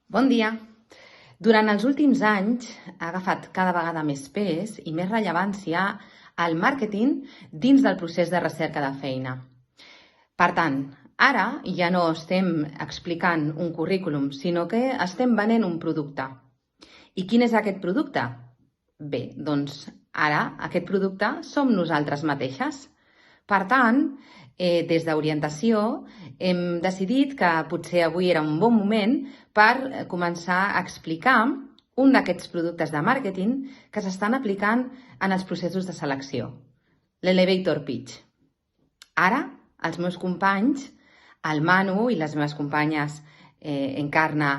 Bon dia. Durant els últims anys ha agafat cada vegada més pes i més rellevància el màrqueting dins del procés de recerca de feina. Per tant, ara ja no estem explicant un currículum, sinó que estem venent un producte. I quin és aquest producte? Bé, doncs ara aquest producte som nosaltres mateixes. Per tant, des d'orientació hem decidit que potser avui era un bon moment per començar a explicar un d'aquests productes de màrqueting que s'estan aplicant en els processos de selecció, l'Elevator Pitch. Ara, els meus companys, el Manu i les meves companyes Encarna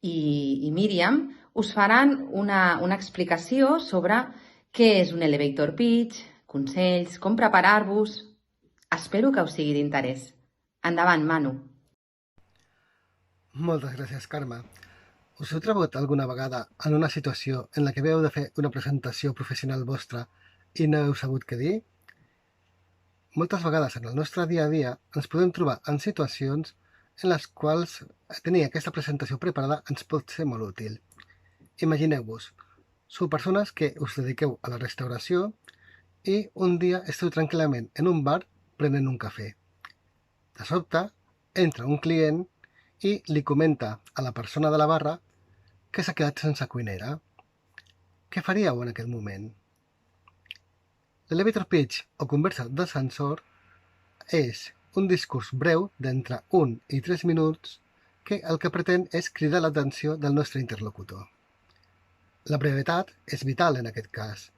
i Míriam, us faran una explicació sobre què és un Elevator Pitch, consells, com preparar-vos. Espero que us sigui d'interès. Endavant, Manu. Moltes gràcies, Carme. Us heu trobat alguna vegada en una situació en la que heu de fer una presentació professional vostra i no heu sabut què dir? Moltes vegades en el nostre dia a dia ens podem trobar en situacions en les quals tenir aquesta presentació preparada ens pot ser molt útil. Imagineu-vos, sou persones que us dediqueu a la restauració i un dia esteu tranquil·lament en un bar prenent un cafè. De sobte, entra un client i li comenta a la persona de la barra que s'ha quedat sense cuinera. Què faríeu en aquest moment? L'elevator pitch o conversa d'ascensor és un discurs breu d'entre 1 i 3 minuts que el que pretén és cridar l'atenció del nostre interlocutor. La brevetat és vital en aquest cas.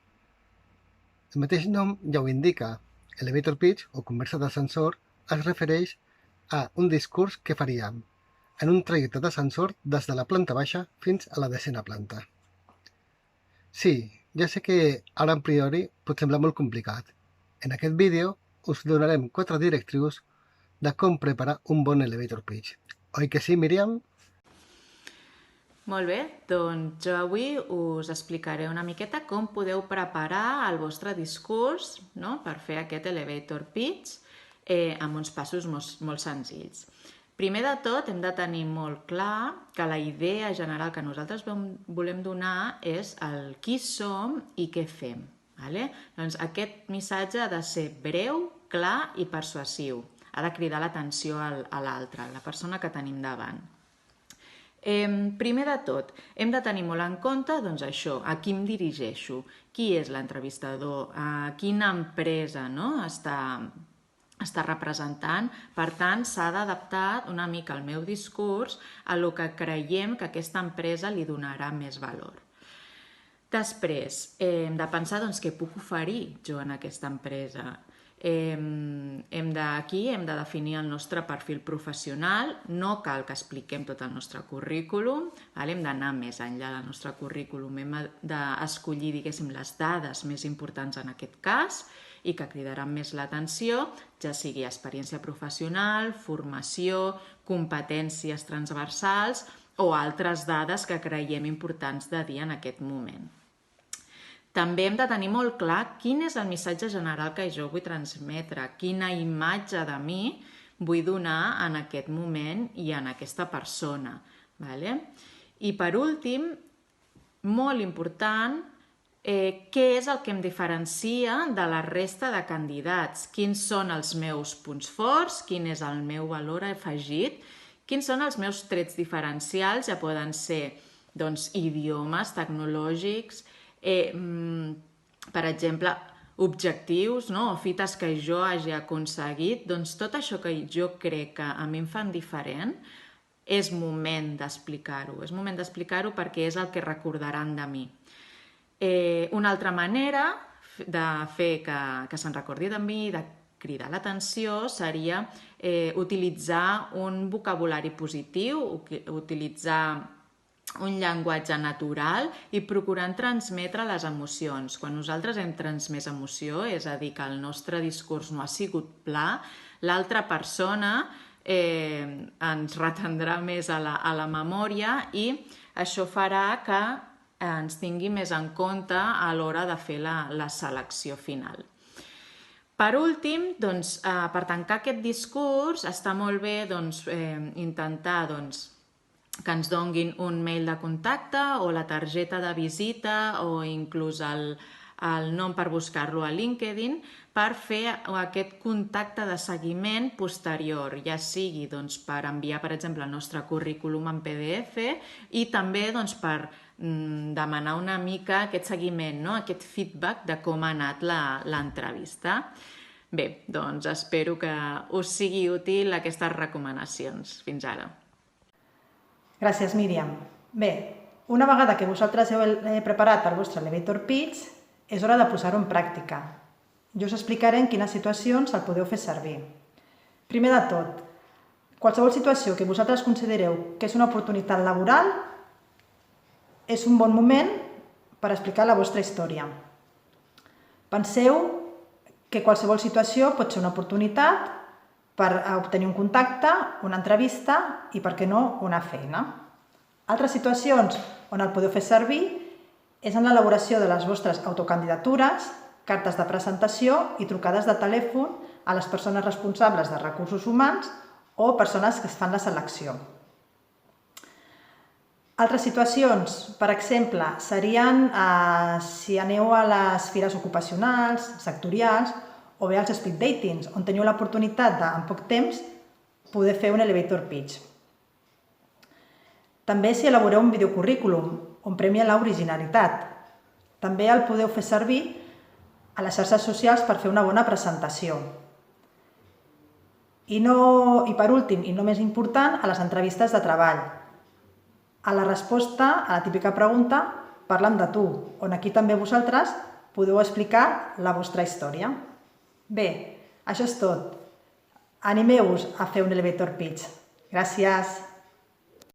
El mateix nom ja ho indica. Elevator pitch o conversa d'ascensor es refereix a un discurs que faríem en un trajecte d'ascensor des de la planta baixa fins a la 10ª planta. Sí, ja sé que ara en priori pot semblar molt complicat. En aquest vídeo us donarem 4 directrius de com preparar un bon elevator pitch. Oi que sí, Míriam? Molt bé, doncs jo avui us explicaré una miqueta com podeu preparar el vostre discurs, no?, per fer aquest elevator pitch amb uns passos molt senzills. Primer de tot hem de tenir molt clar que la idea general que nosaltres volem donar és el qui som i què fem. Vale? Doncs aquest missatge ha de ser breu, clar i persuasiu. Ha de cridar l'atenció a l'altre, a la persona que tenim davant. Primer de tot, hem de tenir molt en compte doncs, això, a qui em dirigeixo, qui és l'entrevistador, a quina empresa està representant. Per tant, s'ha d'adaptar una mica el meu discurs a lo que creiem que aquesta empresa li donarà més valor. Després, hem de pensar doncs, què puc oferir jo en aquesta empresa. Aquí hem de definir el nostre perfil professional, no cal que expliquem tot el nostre currículum, hem d'anar més enllà del nostre currículum, hem d'escollir, diguéssim, les dades més importants en aquest cas i que cridaran més l'atenció, ja sigui experiència professional, formació, competències transversals o altres dades que creiem importants de dir en aquest moment. També hem de tenir molt clar quin és el missatge general que jo vull transmetre, quina imatge de mi vull donar en aquest moment i en aquesta persona. I per últim, molt important, què és el que em diferencia de la resta de candidats? Quins són els meus punts forts? Quin és el meu valor afegit? Quins són els meus trets diferencials? Ja poden ser idiomes tecnològics, per exemple, objectius o fites que jo hagi aconseguit. Doncs tot això que jo crec que a mi em fan diferent és moment d'explicar-ho. És moment d'explicar-ho perquè és el que recordaran de mi. Una altra manera de fer que se'n recordi de mi, de cridar l'atenció, seria utilitzar un vocabulari positiu, utilitzar un llenguatge natural i procurant transmetre les emocions. Quan nosaltres hem transmès emoció, és a dir, que el nostre discurs no ha sigut pla, l'altra persona ens retendrà més a la memòria i això farà que ens tingui més en compte a l'hora de fer la selecció final. Per últim, per tancar aquest discurs, està molt bé intentar que ens donguin un mail de contacte o la targeta de visita o inclús el nom per buscar-lo a LinkedIn per fer aquest contacte de seguiment posterior, ja sigui per enviar, per exemple, el nostre currículum en PDF i també per demanar una mica aquest seguiment, aquest feedback de com ha anat l'entrevista. Bé, doncs espero que us sigui útil aquestes recomanacions. Fins ara. Gràcies, Míriam. Bé, una vegada que vosaltres heu preparat el vostre elevator pitch, és hora de posar-ho en pràctica. Jo us explicaré en quines situacions el podeu fer servir. Primer de tot, qualsevol situació que vosaltres considereu que és una oportunitat laboral és un bon moment per explicar la vostra història. Penseu que qualsevol situació pot ser una oportunitat per obtenir un contacte, una entrevista i, per què no, una feina. Altres situacions on el podeu fer servir és en l'elaboració de les vostres autocandidatures, cartes de presentació i trucades de telèfon a les persones responsables de recursos humans o persones que es fan la selecció. Altres situacions, per exemple, serien si aneu a les fires ocupacionals, sectorials, o bé als speed datings, on teniu l'oportunitat de, en poc temps, poder fer un elevator pitch. També si elaboreu un videocurrículum on premia l'originalitat. També el podeu fer servir a les xarxes socials per fer una bona presentació. I per últim, i no més important, a les entrevistes de treball. A la resposta a la típica pregunta, parla'm de tu, on aquí també vosaltres podeu explicar la vostra història. Bé, això és tot. Animeu-vos a fer un elevator pitch. Gràcies!